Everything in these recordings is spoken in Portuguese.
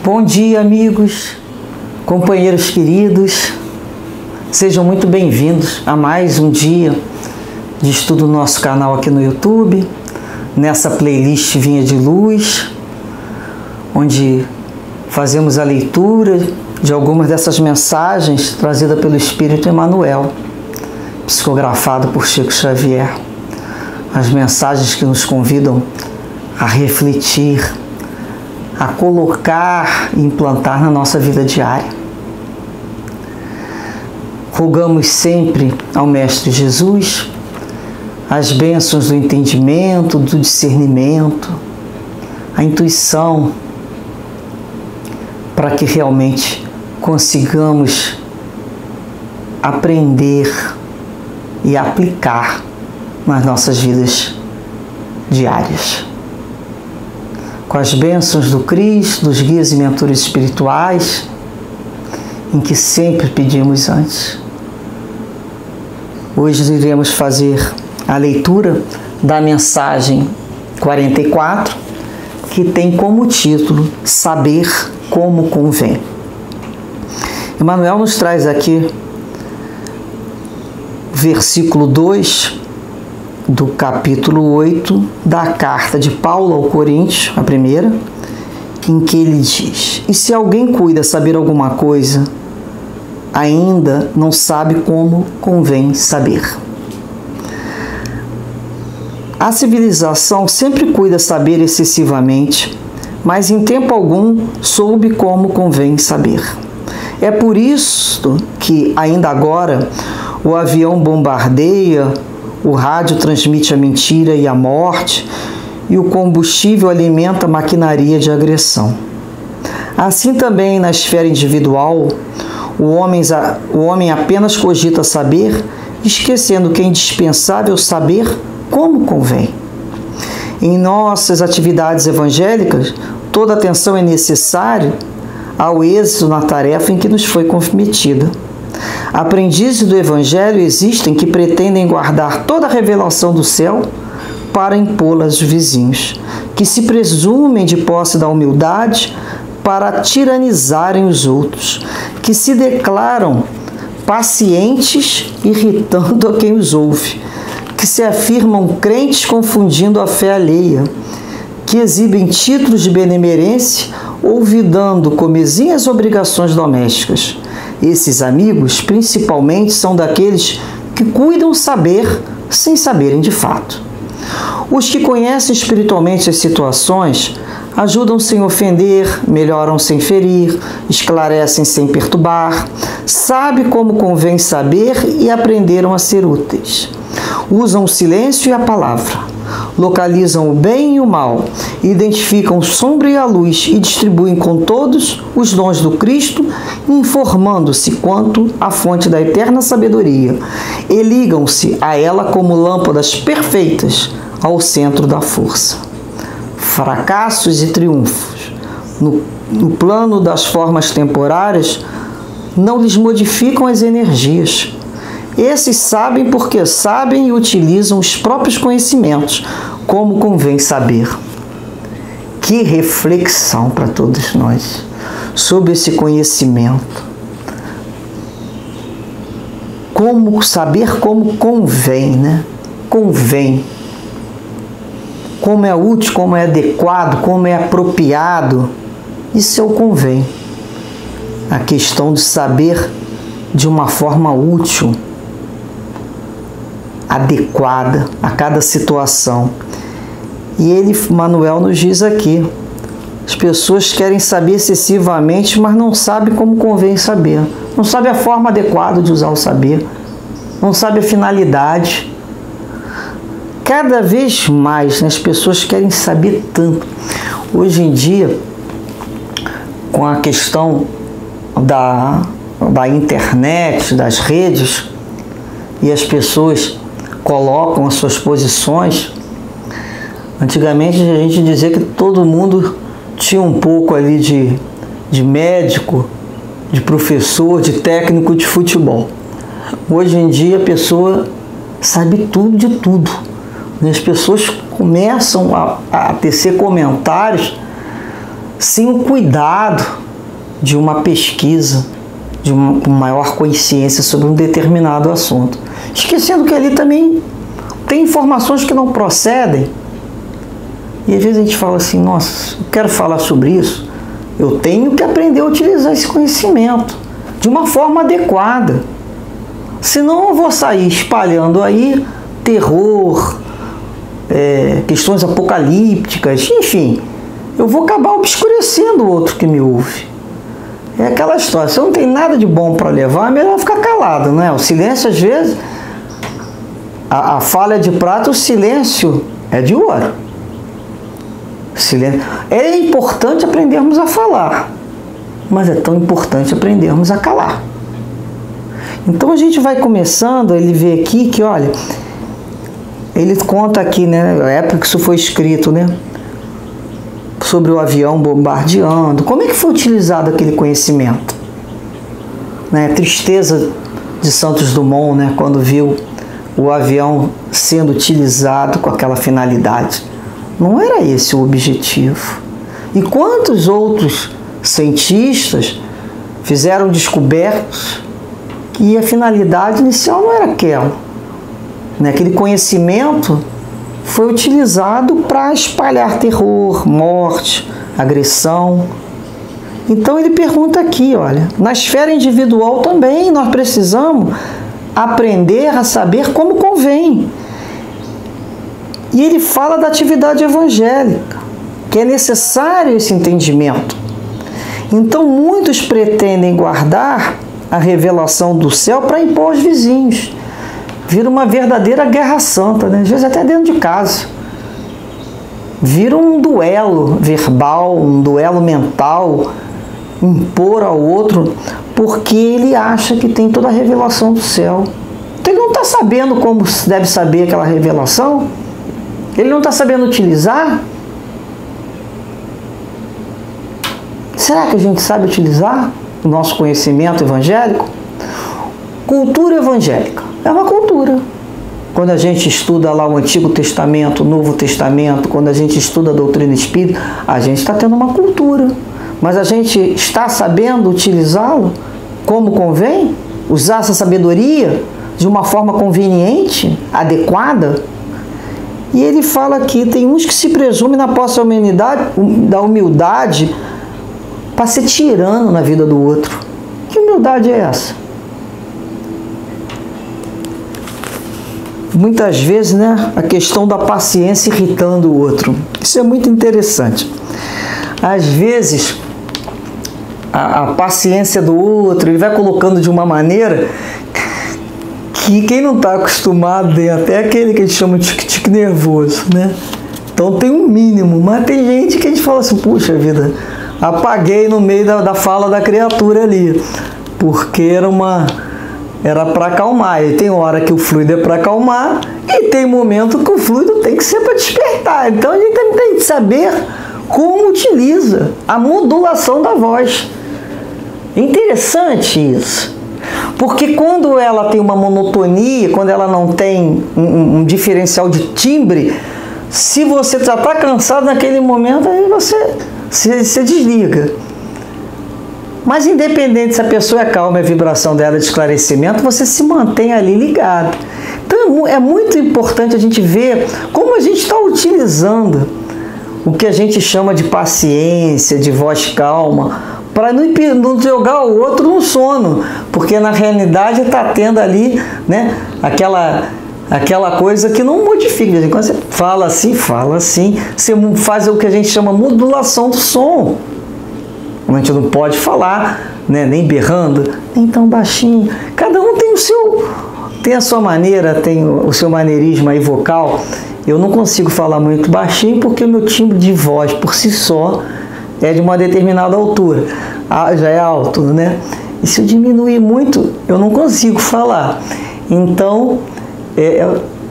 Bom dia, amigos, companheiros queridos, sejam muito bem-vindos a mais um dia de estudo no nosso canal aqui no YouTube, nessa playlist Vinha de Luz, onde fazemos a leitura de algumas dessas mensagens trazidas pelo Espírito Emmanuel, psicografado por Chico Xavier, as mensagens que nos convidam a refletir, a colocar e implantar na nossa vida diária. Rogamos sempre ao Mestre Jesus as bênçãos do entendimento, do discernimento, a intuição, para que realmente consigamos aprender e aplicar nas nossas vidas diárias. Com as bênçãos do Cristo, dos guias e mentores espirituais, em que sempre pedimos antes. Hoje iremos fazer a leitura da mensagem 44, que tem como título Saber como convém. Emmanuel nos traz aqui versículo 2 do capítulo 8 da carta de Paulo ao Coríntios, a primeira, em que ele diz: e se alguém cuida saber alguma coisa, ainda não sabe como convém saber. A civilização sempre cuida saber excessivamente, mas em tempo algum soube como convém saber. É por isso que, ainda agora, o avião bombardeia, o rádio transmite a mentira e a morte, e o combustível alimenta a maquinaria de agressão. Assim também, na esfera individual, o homem apenas cogita saber, esquecendo que é indispensável saber como convém. Em nossas atividades evangélicas, toda atenção é necessária ao êxito na tarefa em que nos foi comprometida. Aprendizes do Evangelho existem que pretendem guardar toda a revelação do céu para impô-la aos vizinhos, que se presumem de posse da humildade para tiranizarem os outros, que se declaram pacientes, irritando a quem os ouve, que se afirmam crentes confundindo a fé alheia, que exibem títulos de benemerência, olvidando comezinhas obrigações domésticas. Esses amigos, principalmente, são daqueles que cuidam saber sem saberem de fato. Os que conhecem espiritualmente as situações ajudam sem ofender, melhoram sem ferir, esclarecem sem perturbar, sabem como convém saber e aprenderam a ser úteis. Usam o silêncio e a palavra, localizam o bem e o mal, identificam a sombra e a luz e distribuem com todos os dons do Cristo, informando-se quanto à fonte da eterna sabedoria, e ligam-se a ela como lâmpadas perfeitas ao centro da força. Fracassos e triunfos no plano das formas temporárias não lhes modificam as energias. Esses sabem porque sabem e utilizam os próprios conhecimentos, como convém saber. Que reflexão para todos nós sobre esse conhecimento. Como saber como convém, né? Convém. Como é útil, como é adequado, como é apropriado. Isso é o convém. A questão de saber de uma forma útil, adequada a cada situação. E Emmanuel nos diz aqui, as pessoas querem saber excessivamente, mas não sabem como convém saber. Não sabem a forma adequada de usar o saber. Não sabem a finalidade. Cada vez mais, né, as pessoas querem saber tanto. Hoje em dia, com a questão da internet, das redes, e as pessoas colocam as suas posições. Antigamente a gente dizia que todo mundo tinha um pouco ali de médico, de professor, de técnico de futebol. Hoje em dia a pessoa sabe tudo de tudo. As pessoas começam a tecer comentários sem o cuidado de uma pesquisa, de uma maior consciência sobre um determinado assunto. Esquecendo que ali também tem informações que não procedem. E às vezes a gente fala assim, nossa, eu quero falar sobre isso, eu tenho que aprender a utilizar esse conhecimento de uma forma adequada. Senão eu vou sair espalhando aí terror, questões apocalípticas, enfim, eu vou acabar obscurecendo o outro que me ouve. É aquela história, se eu não tenho nada de bom para levar, é melhor ficar calado, né? O silêncio, às vezes, a falha é de prata, o silêncio é de ouro. Silêncio. É importante aprendermos a falar, mas é tão importante aprendermos a calar. Então a gente vai começando, ele vê aqui que, olha, ele conta aqui, né, a época que isso foi escrito, né, sobre o avião bombardeando, como é que foi utilizado aquele conhecimento? Né, tristeza de Santos Dumont, né, quando viu o avião sendo utilizado com aquela finalidade. Não era esse o objetivo. E quantos outros cientistas fizeram descobertas que a finalidade inicial não era aquela. Né? Aquele conhecimento foi utilizado para espalhar terror, morte, agressão. Então ele pergunta aqui, olha, na esfera individual também nós precisamos aprender a saber como convém. E ele fala da atividade evangélica, que é necessário esse entendimento. Então muitos pretendem guardar a revelação do céu para impor aos vizinhos. Vira uma verdadeira guerra santa, né? Às vezes até dentro de casa. Vira um duelo verbal, um duelo mental, impor ao outro, porque ele acha que tem toda a revelação do céu. Então ele não está sabendo como deve saber aquela revelação, ele não está sabendo utilizar. Será que a gente sabe utilizar o nosso conhecimento evangélico? Cultura evangélica é uma cultura. Quando a gente estuda lá o Antigo Testamento, o Novo Testamento, quando a gente estuda a doutrina espírita, a gente está tendo uma cultura. Mas a gente está sabendo utilizá-lo como convém? Usar essa sabedoria de uma forma conveniente, adequada? E ele fala aqui, tem uns que se presumem na posse da humildade para ser tirano na vida do outro. Que humildade é essa? Muitas vezes, né, a questão da paciência irritando o outro. Isso é muito interessante. Às vezes, a paciência do outro, ele vai colocando de uma maneira que quem não está acostumado tem até aquele que a gente chama de tique-tique nervoso, né? Então tem um mínimo, mas tem gente que a gente fala assim, puxa vida, apaguei no meio da fala da criatura ali, porque era para acalmar. E tem hora que o fluido é para acalmar e tem momento que o fluido tem que ser para despertar. Então a gente tem que saber como utiliza a modulação da voz. Interessante isso, porque quando ela tem uma monotonia, quando ela não tem um diferencial de timbre, se você já está cansado naquele momento, aí você desliga. Mas independente se a pessoa é calma, a vibração dela é de esclarecimento, você se mantém ali ligado. Então é muito importante a gente ver como a gente está utilizando o que a gente chama de paciência, de voz calma, para não jogar o outro no sono, porque na realidade está tendo ali, né, aquela coisa que não modifica. Quando você fala assim, você faz o que a gente chama modulação do som. A gente não pode falar, né, nem berrando, nem tão baixinho. Cada um tem a sua maneira, tem o seu maneirismo aí vocal. Eu não consigo falar muito baixinho porque o meu timbre de voz por si só é de uma determinada altura. Já é alto, né? E se eu diminuir muito, eu não consigo falar. Então,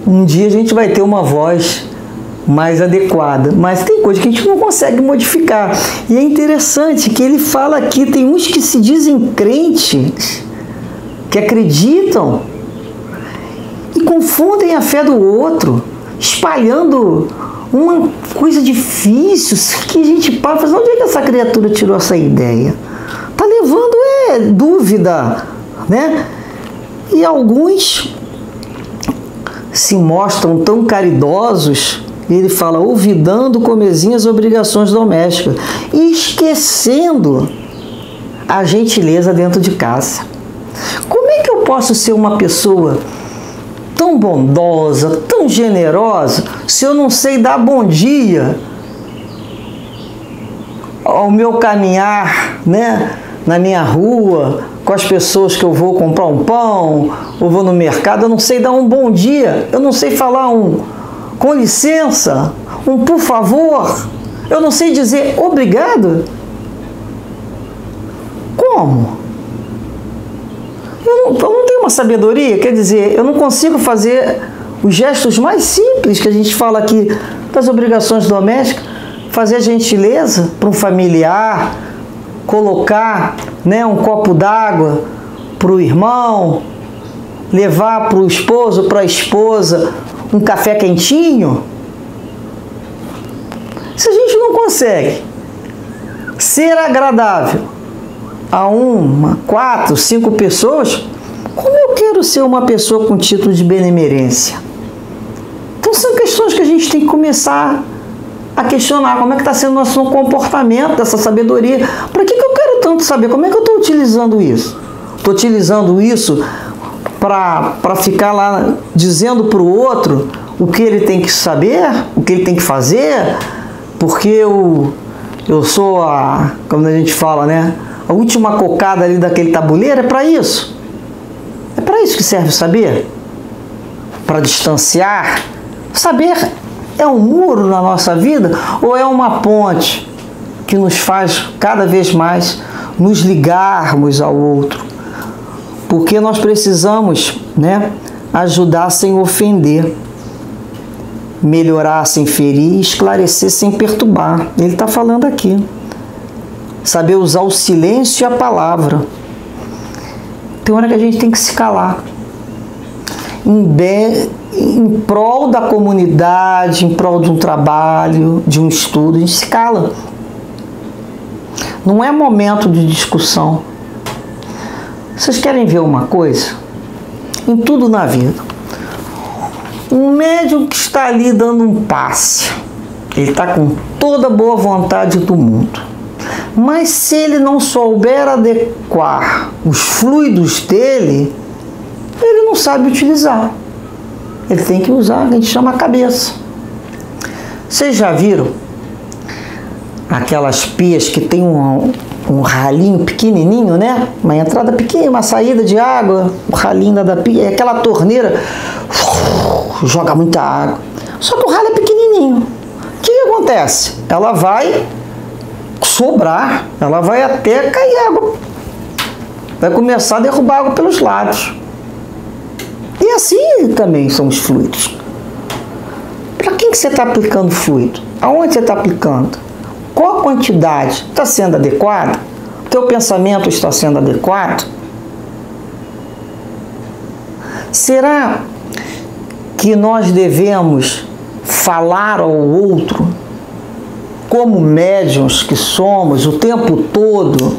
um dia a gente vai ter uma voz mais adequada, mas tem coisa que a gente não consegue modificar. E é interessante que ele fala aqui, tem uns que se dizem crentes, que acreditam e confundem a fé do outro, espalhando uma coisa difícil que a gente para e fala, onde é que essa criatura tirou essa ideia? Está levando dúvida, né? E alguns se mostram tão caridosos, ele fala, olvidando comezinho as obrigações domésticas e esquecendo a gentileza dentro de casa. Como é que eu posso ser uma pessoa tão bondosa, tão generosa, se eu não sei dar bom dia ao meu caminhar, né, na minha rua, com as pessoas que eu vou comprar um pão, ou vou no mercado, eu não sei dar um bom dia, eu não sei falar um com licença, um por favor, eu não sei dizer obrigado? Como? Eu não tenho uma sabedoria, quer dizer, eu não consigo fazer os gestos mais simples que a gente fala aqui das obrigações domésticas, fazer a gentileza para um familiar, colocar, né, um copo d'água para o irmão, levar para o esposo, para a esposa, um café quentinho. Se a gente não consegue ser agradável a 1, 4, 5 pessoas, como eu quero ser uma pessoa com título de benemerência? Então são questões que a gente tem que começar a questionar. Como é que está sendo o nosso comportamento, dessa sabedoria? Para que eu quero tanto saber? Como é que eu estou utilizando isso? Estou utilizando isso para ficar lá dizendo para o outro o que ele tem que saber, o que ele tem que fazer, porque eu sou como a gente fala, né? A última cocada ali daquele tabuleiro. É para isso. É para isso que serve o saber? Para distanciar? Saber é um muro na nossa vida ou é uma ponte que nos faz cada vez mais nos ligarmos ao outro? Porque nós precisamos, né, ajudar sem ofender, melhorar sem ferir, esclarecer sem perturbar. Ele está falando aqui. Saber usar o silêncio e a palavra. Tem hora que a gente tem que se calar. Em prol da comunidade, em prol de um trabalho, de um estudo, a gente se cala. Não é momento de discussão. Vocês querem ver uma coisa? Em tudo na vida. Um médium que está ali dando um passe, ele está com toda a boa vontade do mundo. Mas se ele não souber adequar os fluidos dele, ele não sabe utilizar. Ele tem que usar o que a gente chama a cabeça. Vocês já viram aquelas pias que tem um ralinho pequenininho, né? Uma entrada pequena, uma saída de água, o ralinho da pia, e aquela torneira joga muita água. Só que o ralo é pequenininho. O que acontece? Ela vai sobrar, ela vai até cair água. Vai começar a derrubar água pelos lados. E assim também são os fluidos. Para quem que você está aplicando fluido? Aonde você está aplicando? Qual a quantidade? Está sendo adequada? O teu pensamento está sendo adequado? Será que nós devemos falar ao outro como médiuns que somos o tempo todo,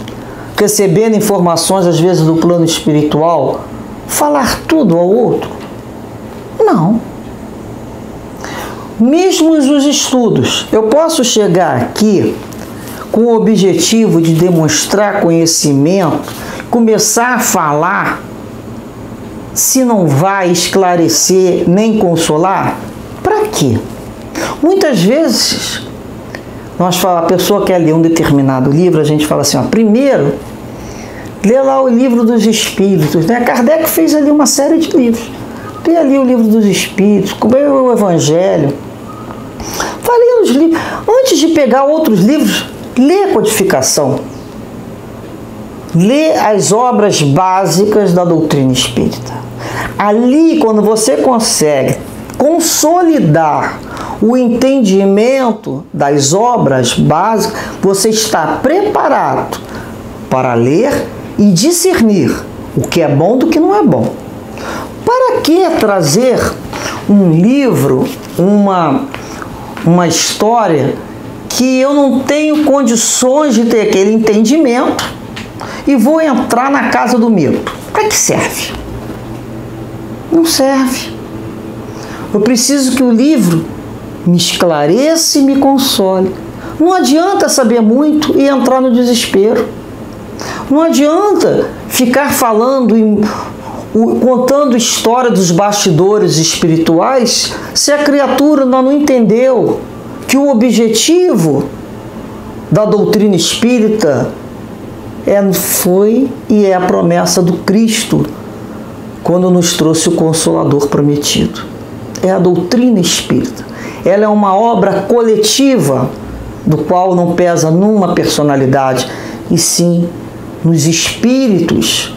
recebendo informações às vezes do plano espiritual, falar tudo ao outro? Não. Mesmo os estudos, eu posso chegar aqui com o objetivo de demonstrar conhecimento, começar a falar, se não vai esclarecer nem consolar, para quê? Muitas vezes a pessoa quer ler um determinado livro, a gente fala assim, ó, primeiro, lê lá o livro dos Espíritos, né? Kardec fez ali uma série de livros. Lê ali o livro dos Espíritos, lê o Evangelho. Vai ler os livros. Antes de pegar outros livros, lê a codificação. Lê as obras básicas da doutrina espírita. Ali, quando você consegue consolidar o entendimento das obras básicas, você está preparado para ler e discernir o que é bom do que não é bom. Para que trazer um livro, uma história que eu não tenho condições de ter aquele entendimento e vou entrar na casa do mito. Para que serve? Não serve. Eu preciso que o livro me esclareça e me console. Não adianta saber muito e entrar no desespero. Não adianta ficar falando e contando história dos bastidores espirituais se a criatura não entendeu que o objetivo da doutrina espírita foi e é a promessa do Cristo quando nos trouxe o Consolador prometido. É a doutrina espírita. Ela é uma obra coletiva do qual não pesa numa personalidade, e sim nos espíritos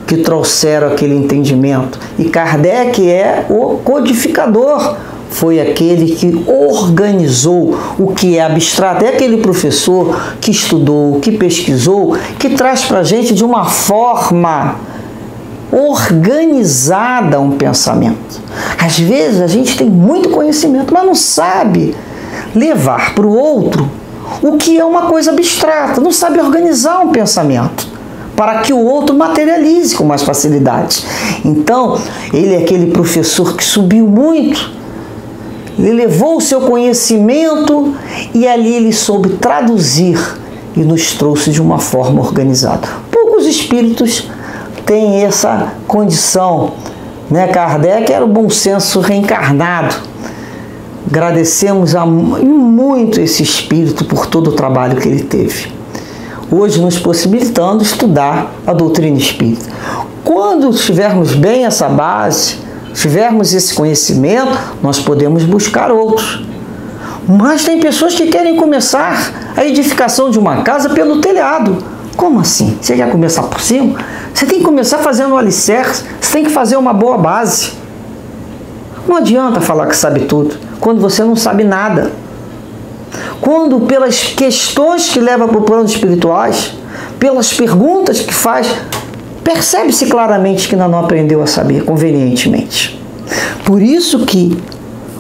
que trouxeram aquele entendimento. E Kardec é o codificador, foi aquele que organizou o que é abstrato, é aquele professor que estudou, que pesquisou, que traz para a gente de uma forma organizada um pensamento. Às vezes a gente tem muito conhecimento, mas não sabe levar para o outro o que é uma coisa abstrata, não sabe organizar um pensamento para que o outro materialize com mais facilidade. Então, ele é aquele professor que subiu muito, ele levou o seu conhecimento e ali ele soube traduzir e nos trouxe de uma forma organizada. Poucos espíritos têm essa condição, né? Kardec era o bom senso reencarnado. Agradecemos muito esse espírito por todo o trabalho que ele teve. Hoje nos possibilitando estudar a doutrina espírita. Quando tivermos bem essa base, tivermos esse conhecimento, nós podemos buscar outros. Mas tem pessoas que querem começar a edificação de uma casa pelo telhado. Como assim? Você quer começar por cima? Você tem que começar fazendo o alicerce, você tem que fazer uma boa base. Não adianta falar que sabe tudo, quando você não sabe nada. Quando pelas questões que leva para o plano espirituais, pelas perguntas que faz, percebe-se claramente que ainda não aprendeu a saber convenientemente. Por isso que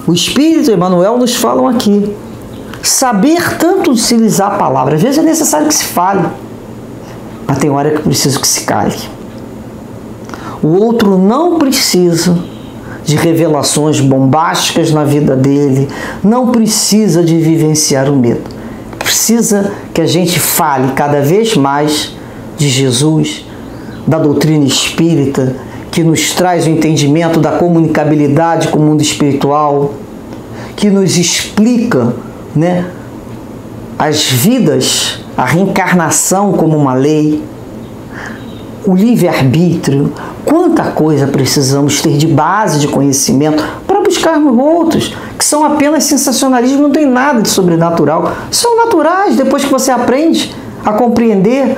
o Espírito e Emmanuel nos falam aqui, saber tanto utilizar a palavra. Às vezes é necessário que se fale, mas tem hora que precisa que se cale. O outro não precisa de revelações bombásticas na vida dele, não precisa de vivenciar o medo. Precisa que a gente fale cada vez mais de Jesus, da doutrina espírita, que nos traz o entendimento da comunicabilidade com o mundo espiritual, que nos explica, né, as vidas, a reencarnação como uma lei, o livre-arbítrio. Quanta coisa precisamos ter de base de conhecimento para buscarmos outros, que são apenas sensacionalismo, não tem nada de sobrenatural. São naturais depois que você aprende a compreender,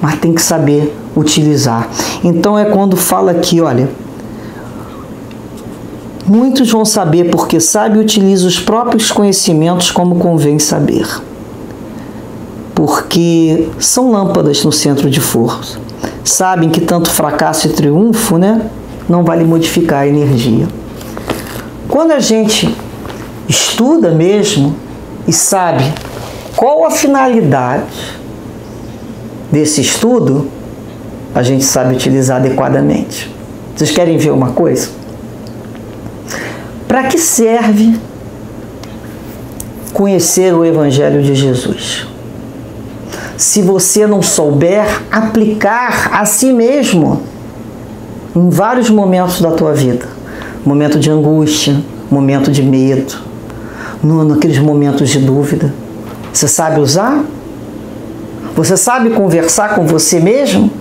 mas tem que saber utilizar. Então é quando fala aqui, olha, muitos vão saber porque sabe e utiliza os próprios conhecimentos como convém saber. Porque são lâmpadas no centro de força. Sabem que tanto fracasso e triunfo, né, não vale modificar a energia. Quando a gente estuda mesmo e sabe qual a finalidade desse estudo, a gente sabe utilizar adequadamente. Vocês querem ver uma coisa? Para que serve conhecer o Evangelho de Jesus? Se você não souber aplicar a si mesmo em vários momentos da tua vida, momento de angústia, momento de medo, naqueles momentos de dúvida, você sabe usar? Você sabe conversar com você mesmo?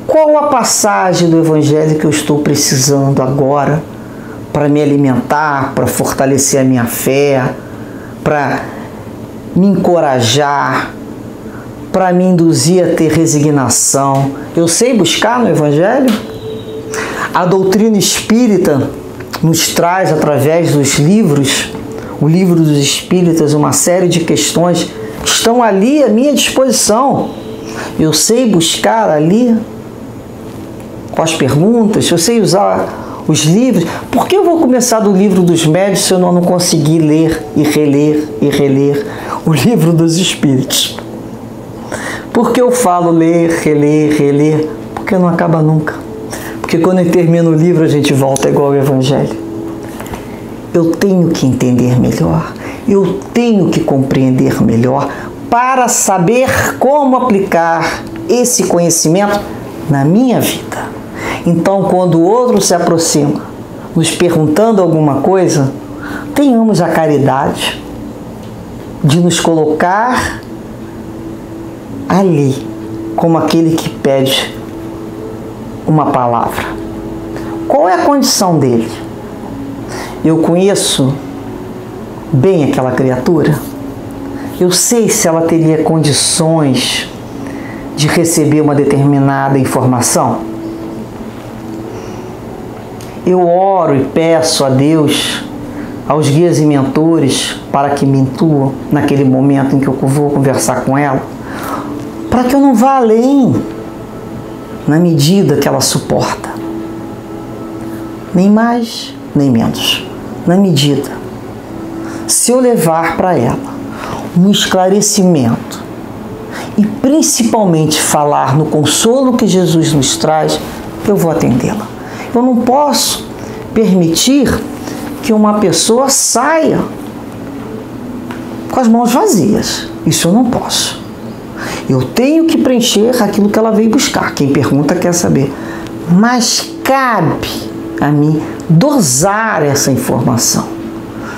Qual a passagem do Evangelho que eu estou precisando agora para me alimentar, para fortalecer a minha fé, para me encorajar, para me induzir a ter resignação? Eu sei buscar no Evangelho? A doutrina espírita nos traz, através dos livros, o Livro dos Espíritas, uma série de questões que estão ali à minha disposição. Eu sei buscar ali com as perguntas, eu sei usar os livros. Por que eu vou começar do livro dos médios se eu não conseguir ler e reler e reler o livro dos espíritos? Por que eu falo ler, reler, reler? Porque não acaba nunca. Porque quando eu termino o livro a gente volta igual ao Evangelho. Eu tenho que entender melhor, eu tenho que compreender melhor para saber como aplicar esse conhecimento na minha vida. Então, quando o outro se aproxima, nos perguntando alguma coisa, tenhamos a caridade de nos colocar ali, como aquele que pede uma palavra. Qual é a condição dele? Eu conheço bem aquela criatura? Eu sei se ela teria condições de receber uma determinada informação? Eu oro e peço a Deus, aos guias e mentores, para que me intuam naquele momento em que eu vou conversar com ela, para que eu não vá além, na medida que ela suporta. Nem mais, nem menos. Na medida. Se eu levar para ela um esclarecimento e principalmente falar no consolo que Jesus nos traz, eu vou atendê-la. Eu não posso permitir que uma pessoa saia com as mãos vazias. Isso eu não posso. Eu tenho que preencher aquilo que ela veio buscar. Quem pergunta quer saber. Mas cabe a mim dosar essa informação.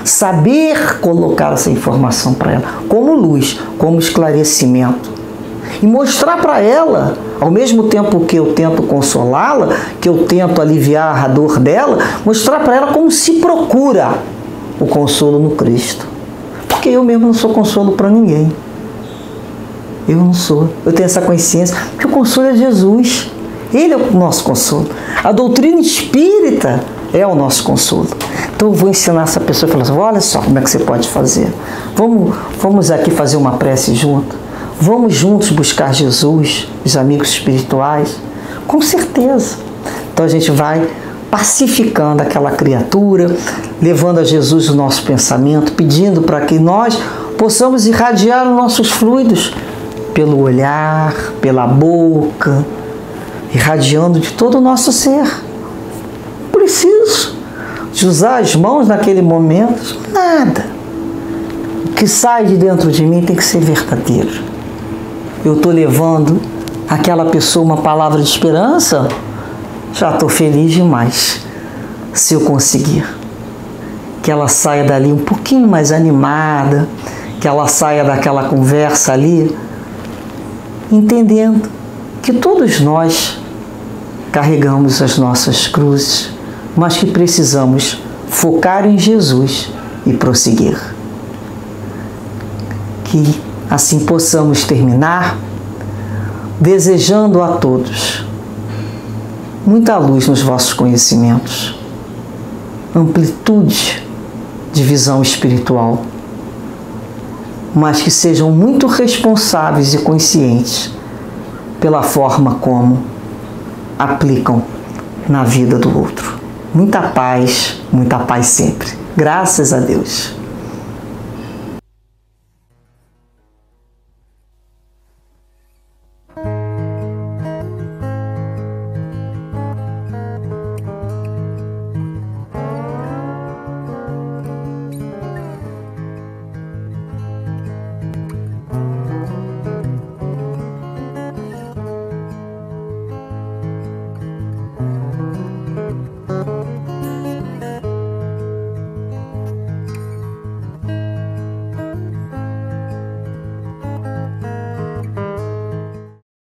Saber colocar essa informação para ela como luz, como esclarecimento. E mostrar para ela, ao mesmo tempo que eu tento consolá-la, que eu tento aliviar a dor dela, mostrar para ela como se procura o consolo no Cristo. Porque eu mesmo não sou consolo para ninguém. Eu não sou. Eu tenho essa consciência, porque o consolo é Jesus. Ele é o nosso consolo. A doutrina espírita é o nosso consolo. Então eu vou ensinar essa pessoa e falar assim, olha só como é que você pode fazer. Vamos aqui fazer uma prece junto. Vamos juntos buscar Jesus, os amigos espirituais. Com certeza. Então a gente vai pacificando aquela criatura, levando a Jesus o nosso pensamento, pedindo para que nós possamos irradiar os nossos fluidos pelo olhar, pela boca, irradiando de todo o nosso ser. Preciso de usar as mãos naquele momento? Nada. O que sai de dentro de mim tem que ser verdadeiro. Eu estou levando àquela pessoa uma palavra de esperança? Já estou feliz demais, se eu conseguir. Que ela saia dali um pouquinho mais animada, que ela saia daquela conversa ali, entendendo que todos nós carregamos as nossas cruzes, mas que precisamos focar em Jesus e prosseguir. Que assim possamos terminar desejando a todos muita luz nos vossos conhecimentos, amplitude de visão espiritual, mas que sejam muito responsáveis e conscientes pela forma como aplicam na vida do outro. Muita paz sempre. Graças a Deus.